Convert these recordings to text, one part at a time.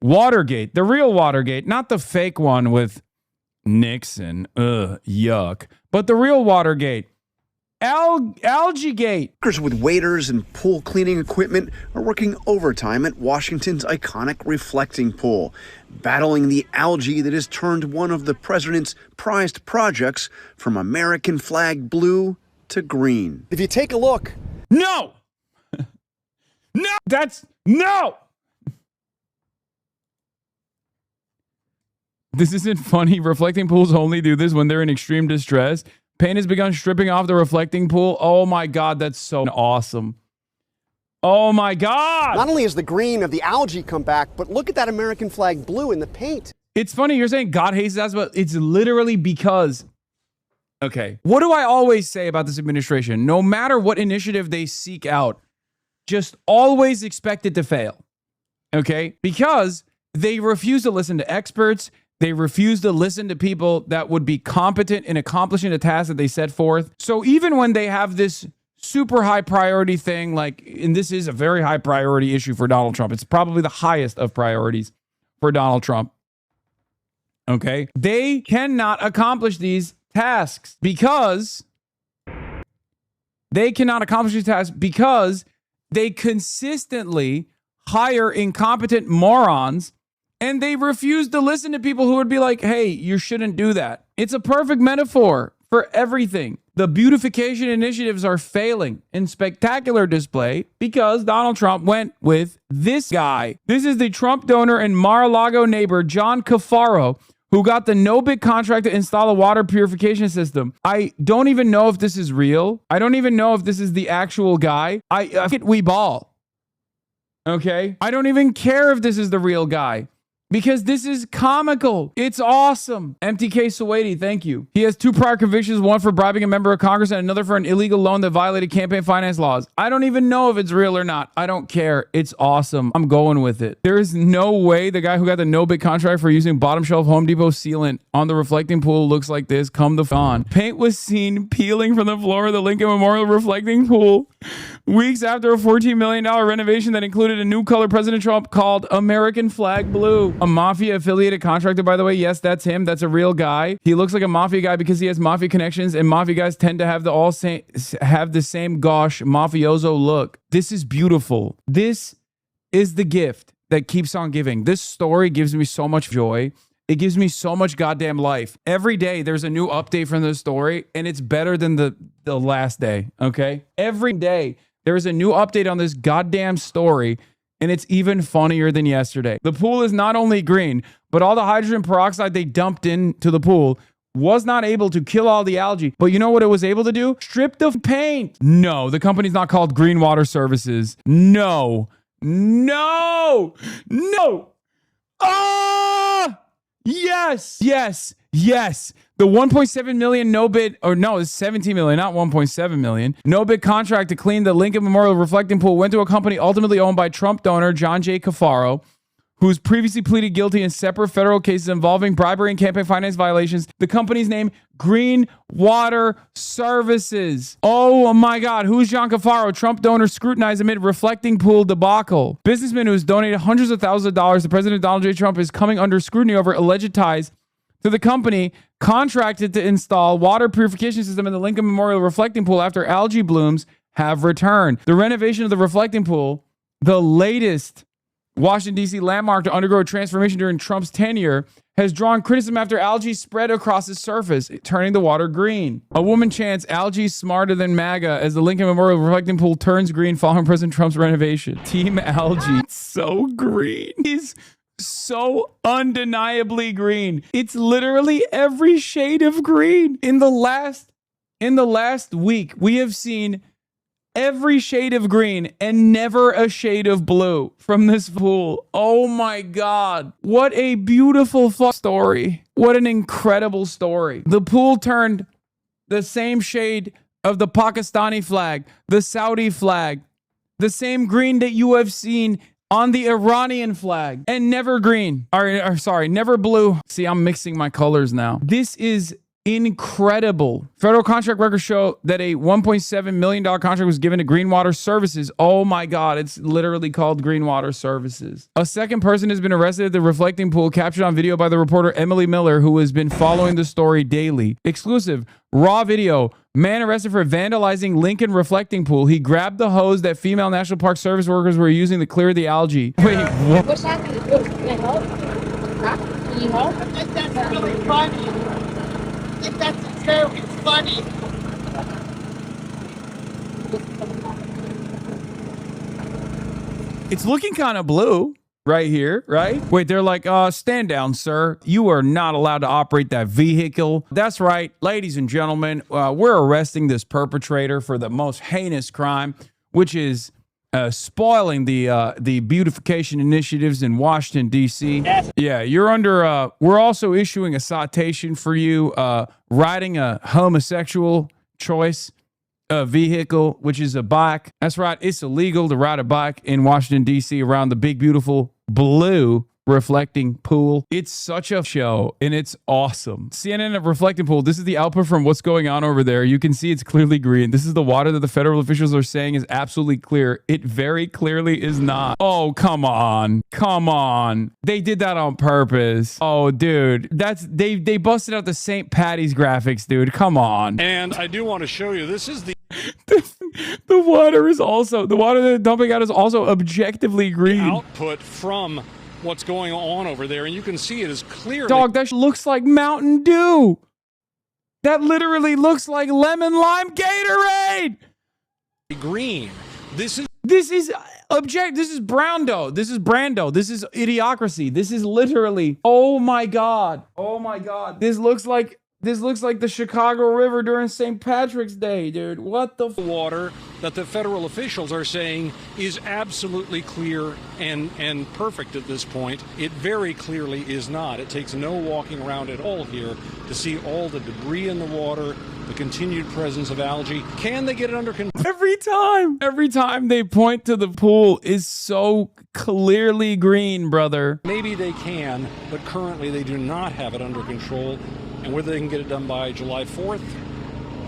Watergate, the real Watergate, not the fake one with Nixon. Ugh, yuck. But the real Watergate. Algae Gate. Workers with waiters and pool cleaning equipment are working overtime at Washington's iconic reflecting pool, battling the algae that has turned one of the president's prized projects from American flag blue to green. If you take a look. No! No! This isn't funny. Reflecting pools only do this when they're in extreme distress. Paint has begun stripping off the reflecting pool. Oh my God, that's so awesome. Oh my God. Not only has the green of the algae come back, but look at that American flag blue in the paint. It's funny you're saying God hates us, but it's literally because, okay, what do I always say about this administration? No matter what initiative they seek out, just always expect it to fail, okay? Because they refuse to listen to experts. They refuse to listen to people that would be competent in accomplishing the task that they set forth. So even when they have this super high priority thing, like, and this is a very high priority issue for Donald Trump. It's probably the highest of priorities for Donald Trump. Okay. They cannot accomplish these tasks because they consistently hire incompetent morons. And they refuse to listen to people who would be like, hey, you shouldn't do that. It's a perfect metaphor for everything. The beautification initiatives are failing in spectacular display because Donald Trump went with this guy. This is the Trump donor and Mar-a-Lago neighbor, John Cafaro, who got the no-bid contract to install a water purification system. I don't even know if this is real. I don't even know if this is the actual guy. We ball. Okay? I don't even care if this is the real guy. Because this is comical. It's awesome. MTK Suwaidi, thank you. He has 2 prior convictions, one for bribing a member of Congress and another for an illegal loan that violated campaign finance laws. I don't even know if it's real or not. I don't care. It's awesome. I'm going with it. There is no way the guy who got the no-bid contract for using bottom shelf Home Depot sealant on the reflecting pool looks like this. Come the on. Paint was seen peeling from the floor of the Lincoln Memorial reflecting pool weeks after a $14 million renovation that included a new color President Trump called American Flag Blue. A mafia affiliated contractor, by the way. Yes, that's him. That's a real guy. He looks like a mafia guy because he has mafia connections, and mafia guys tend to have the same gauche mafioso look. This is beautiful. This is the gift that keeps on giving. This story gives me so much joy. It gives me so much goddamn life. Every day there's a new update from this story, and it's better than the last day, okay? Every day there is a new update on this goddamn story, and it's even funnier than yesterday. The pool is not only green, but all the hydrogen peroxide they dumped into the pool was not able to kill all the algae. But you know what it was able to do? Strip the paint. No, the company's not called Green Water Services. No. Ah! Yes. The 1.7 million no-bid, or no, it's 17 million, not 1.7 million. No-bid contract to clean the Lincoln Memorial reflecting pool went to a company ultimately owned by Trump donor John J. Cafaro, who's previously pleaded guilty in separate federal cases involving bribery and campaign finance violations. The company's name, Green Water Services. Oh my God, who's John Cafaro? Trump donor scrutinized amid reflecting pool debacle. Businessman who has donated hundreds of thousands of dollars to President Donald J. Trump is coming under scrutiny over alleged ties to the company contracted to install water purification system in the Lincoln Memorial reflecting pool after algae blooms have returned. The renovation of the reflecting pool, the latest Washington, D.C. landmark to undergo a transformation during Trump's tenure, has drawn criticism after algae spread across its surface, turning the water green. A woman chants, "Algae smarter than MAGA," as the Lincoln Memorial reflecting pool turns green following President Trump's renovation. Team Algae. So green. He's so undeniably green. It's literally every shade of green. In the last week, we have seen every shade of green and never a shade of blue from this pool. Oh my God. What a beautiful story. What an incredible story. The pool turned the same shade of the Pakistani flag, the Saudi flag, the same green that you have seen on the Iranian flag, and never green. Or sorry, never blue. See, I'm mixing my colors now. This is incredible. Federal contract records show that a $1.7 million contract was given to Green Water Services. Oh my God, it's literally called Green Water Services. A second person has been arrested at the reflecting pool, captured on video by the reporter Emily Miller, who has been following the story daily. Exclusive, raw video. Man arrested for vandalizing Lincoln reflecting pool. He grabbed the hose that female National Park Service workers were using to clear the algae. Wait, what? What's that going to do? Can I help? Huh? Can you help? I think that's really funny. I think that's a joke. It's funny. It's looking kind of blue right here, right? Wait, they're like, stand down, sir. You are not allowed to operate that vehicle. That's right, ladies and gentlemen, we're arresting this perpetrator for the most heinous crime, which is spoiling the beautification initiatives in Washington, D.C. Yeah, you're under, we're also issuing a citation for you riding a homosexual choice vehicle, which is a bike. That's right. It's illegal to ride a bike in Washington, D.C. around the big, beautiful blue reflecting pool. It's such a show and it's awesome. CNN of reflecting pool. This is the output from what's going on over there. You can see it's clearly green. This is the water that the federal officials are saying is absolutely clear. It very clearly is not. Oh, come on. Come on. They did that on purpose. Oh, dude. They busted out the St. Patty's graphics, dude. Come on. And I do want to show you, this is the the water is also, the water they're dumping out is also objectively green. output from what's going on over there, and you can see it is clearly Dog, that looks like Mountain Dew. That literally looks like lemon lime Gatorade. green. This is This is Brando. This is Brando. This is Idiocracy. This is literally, oh my God. Oh my God. This looks like the Chicago River during St. Patrick's Day, dude. What the water that the federal officials are saying is absolutely clear and perfect at this point. It very clearly is not. It takes no walking around at all here to see all the debris in the water, the continued presence of algae. Can they get it under control? Every time they point to the pool is so clearly green, brother. Maybe they can, but currently they do not have it under control. And whether they can get it done by July 4th,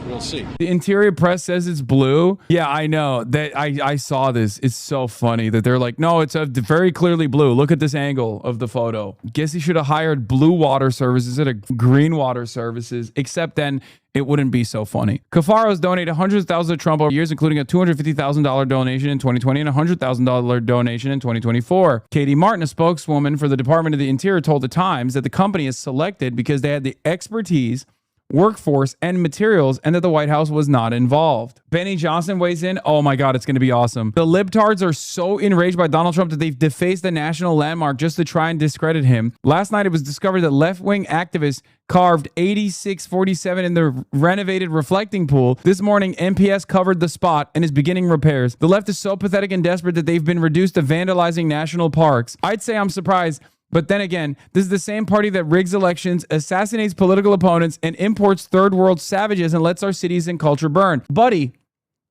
we'll see. The interior press says it's blue. Yeah, I know. That I saw this. It's so funny that they're like, no, it's very clearly blue. Look at this angle of the photo. Guess he should have hired Blue Water Services instead of Green Water Services, except then it wouldn't be so funny. Cafaro's donated hundreds of thousands to Trump over years, including a $250,000 donation in 2020 and a $100,000 donation in 2024. Katie Martin, a spokeswoman for the Department of the Interior, told The Times that the company is selected because they had the expertise, workforce, and materials, and that the White House was not involved. Benny Johnson weighs in. Oh my God, it's going to be awesome. The libtards are so enraged by Donald Trump that they've defaced the national landmark just to try and discredit him. Last night, it was discovered that left-wing activists carved 8647 in the renovated reflecting pool. This morning, MPS covered the spot and is beginning repairs. The left is so pathetic and desperate that they've been reduced to vandalizing national parks. I'd say I'm surprised. But then again, this is the same party that rigs elections, assassinates political opponents, and imports third world savages and lets our cities and culture burn. Buddy,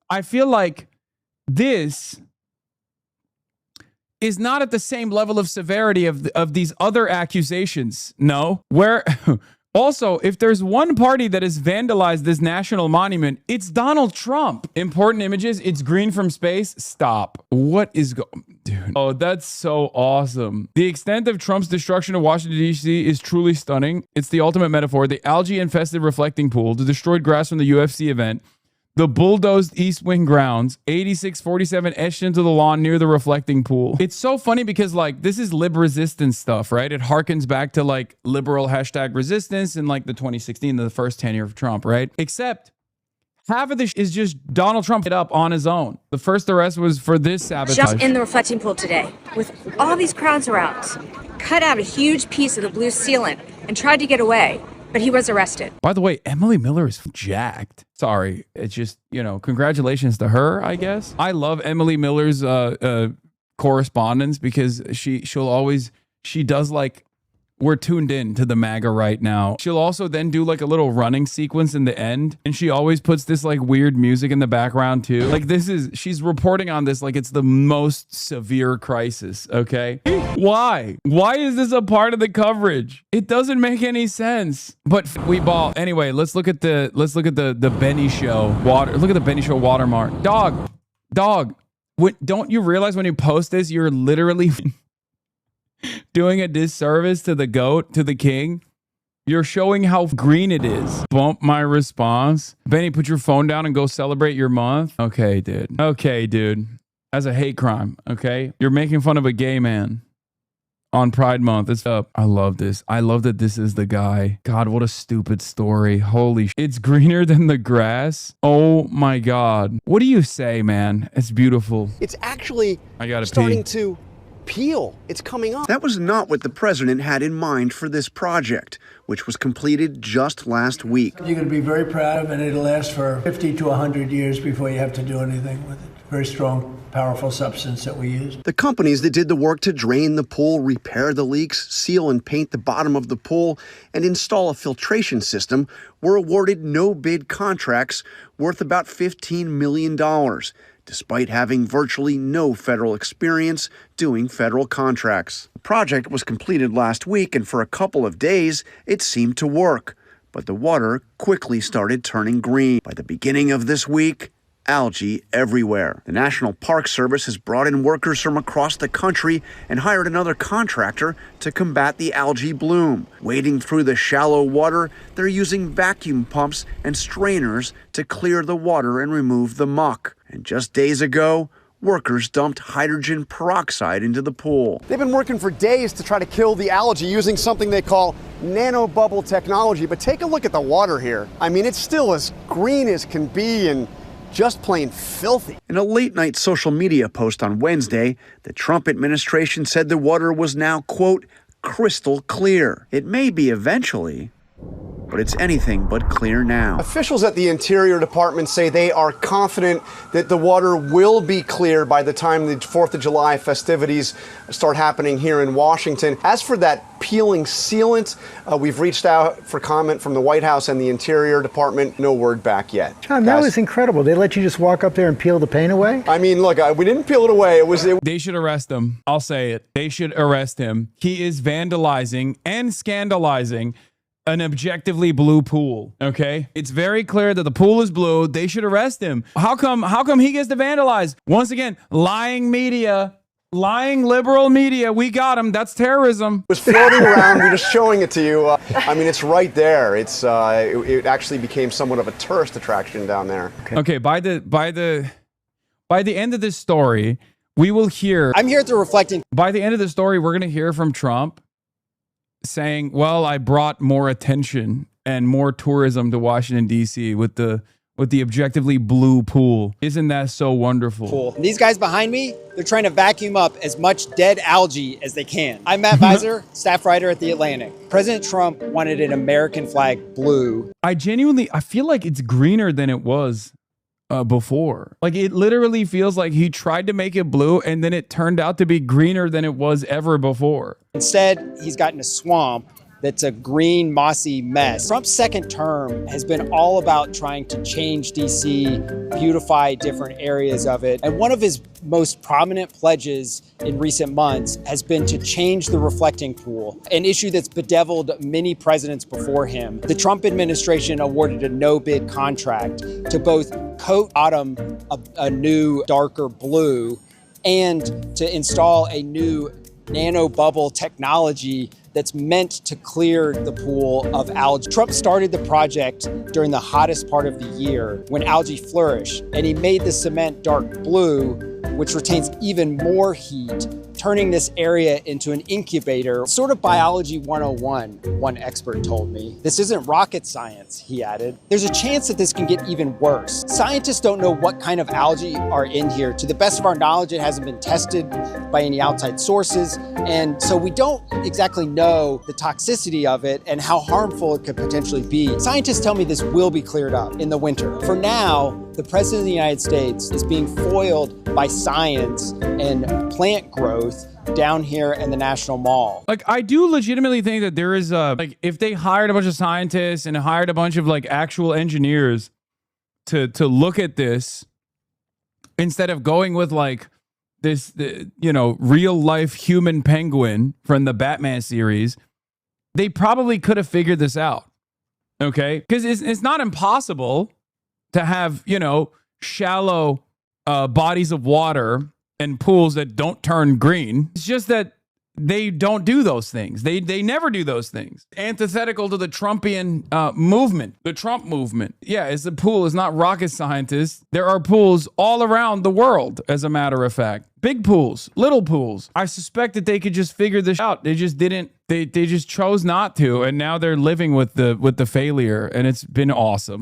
I feel like this is not at the same level of severity of these other accusations. No. Where also, if there's one party that has vandalized this national monument, it's Donald Trump. Important images. It's green from space. Stop. What is dude? Oh, that's so awesome. The extent of Trump's destruction of Washington, D.C. is truly stunning. It's the ultimate metaphor. The algae-infested reflecting pool, the destroyed grass from the UFC event, the bulldozed East Wing grounds, 8647 etched into the lawn near the reflecting pool. It's so funny because, like, this is lib resistance stuff, right? It harkens back to, like, liberal hashtag resistance in, like, the 2016, the first tenure of Trump, right? Except half of this is just Donald Trump hit up on his own. The first arrest was for this sabotage. Just in the reflecting pool today, with all these crowds around, cut out a huge piece of the blue sealant and tried to get away. But he was arrested. By the way, Emily Miller is jacked. Sorry. It's just, congratulations to her, I guess. I love Emily Miller's correspondence because she does like we're tuned in to the MAGA right now. She'll also then do like a little running sequence in the end. And she always puts this like weird music in the background too. Like she's reporting on this like it's the most severe crisis. Okay. Why? Why is this a part of the coverage? It doesn't make any sense. But we ball. Anyway, let's look at the Benny Show water. Look at the Benny Show watermark. Dog. Don't you realize when you post this, you're literally doing a disservice to the GOAT, to the king? You're showing how green it is. Bump my response. Benny, put your phone down and go celebrate your month. Okay, dude. As a hate crime, okay? You're making fun of a gay man on Pride Month. It's up. I love this. I love that this is the guy. God, what a stupid story. Holy sh! It's greener than the grass. Oh my God. What do you say, man? It's beautiful. It's actually starting to peel. It's coming up. That was not what the president had in mind for this project, which was completed just last week. You're going to be very proud of it. It'll last for 50 to 100 years before you have to do anything with it. Very strong, powerful substance that we use. The companies that did the work to drain the pool, repair the leaks, seal and paint the bottom of the pool, and install a filtration system were awarded no-bid contracts worth about $15 million, despite having virtually no federal experience doing federal contracts. The project was completed last week, and for a couple of days, it seemed to work. But the water quickly started turning green. By the beginning of this week, algae everywhere. The National Park Service has brought in workers from across the country and hired another contractor to combat the algae bloom. Wading through the shallow water, they're using vacuum pumps and strainers to clear the water and remove the muck. And just days ago, workers dumped hydrogen peroxide into the pool. They've been working for days to try to kill the algae using something they call nanobubble technology. But take a look at the water here. I mean, it's still as green as can be and just plain filthy. In a late-night social media post on Wednesday, the Trump administration said the water was now, quote, crystal clear. It may be eventually, but it's anything but clear now. Officials at the Interior Department say they are confident that the water will be clear by the time the 4th of July festivities start happening here in Washington. As for that peeling sealant, we've reached out for comment from the White House and the Interior Department. No word back yet. John, that was incredible. They let you just walk up there and peel the paint away? I mean, look, we didn't peel it away. They should arrest him. I'll say it. They should arrest him. He is vandalizing and scandalizing an objectively blue pool. Okay, it's very clear that the pool is blue. They should arrest him. How come he gets to vandalize? Once again, lying media, lying liberal media. We got him. That's terrorism. It was floating around. We're just showing it to you. I mean, it's right there. It's it actually became somewhat of a tourist attraction down there. Okay. By the end of this story, we will hear. I'm here to reflecting. By the end of the story, we're going to hear from Trump saying, well, I brought more attention and more tourism to Washington, D.C. with the objectively blue pool. Isn't that so wonderful? Cool. These guys behind me, they're trying to vacuum up as much dead algae as they can. I'm Matt Visor, staff writer at The Atlantic. President Trump wanted an American flag blue. I feel like it's greener than it was before. Like, it literally feels like he tried to make it blue and then it turned out to be greener than it was ever before. Instead, he's gotten a swamp that's a green, mossy mess. Trump's second term has been all about trying to change D.C., beautify different areas of it. And one of his most prominent pledges in recent months has been to change the reflecting pool, an issue that's bedeviled many presidents before him. The Trump administration awarded a no-bid contract to both coat Autumn a new, darker blue and to install a new nanobubble technology that's meant to clear the pool of algae. Trump started the project during the hottest part of the year when algae flourish, and he made the cement dark blue, which retains even more heat, turning this area into an incubator. Sort of biology 101, one expert told me. This isn't rocket science, he added. There's a chance that this can get even worse. Scientists don't know what kind of algae are in here. To the best of our knowledge, it hasn't been tested by any outside sources, and so we don't exactly know the toxicity of it and how harmful it could potentially be. Scientists tell me this will be cleared up in the winter. For now, the President of the United States is being foiled by science and plant growth down here in the National Mall. Like, I do legitimately think that there is like, if they hired a bunch of scientists and hired a bunch of like actual engineers to look at this, instead of going with like this, real life human penguin from the Batman series, they probably could have figured this out. Okay? Because it's not impossible to have, shallow bodies of water and pools that don't turn green. It's just that they don't do those things. They never do those things. Antithetical to the Trumpian movement, the Trump movement. Yeah, it's a pool is not rocket scientists. There are pools all around the world, as a matter of fact. Big pools, little pools. I suspect that they could just figure this out. They just didn't. They just chose not to, and now they're living with the failure, and it's been awesome.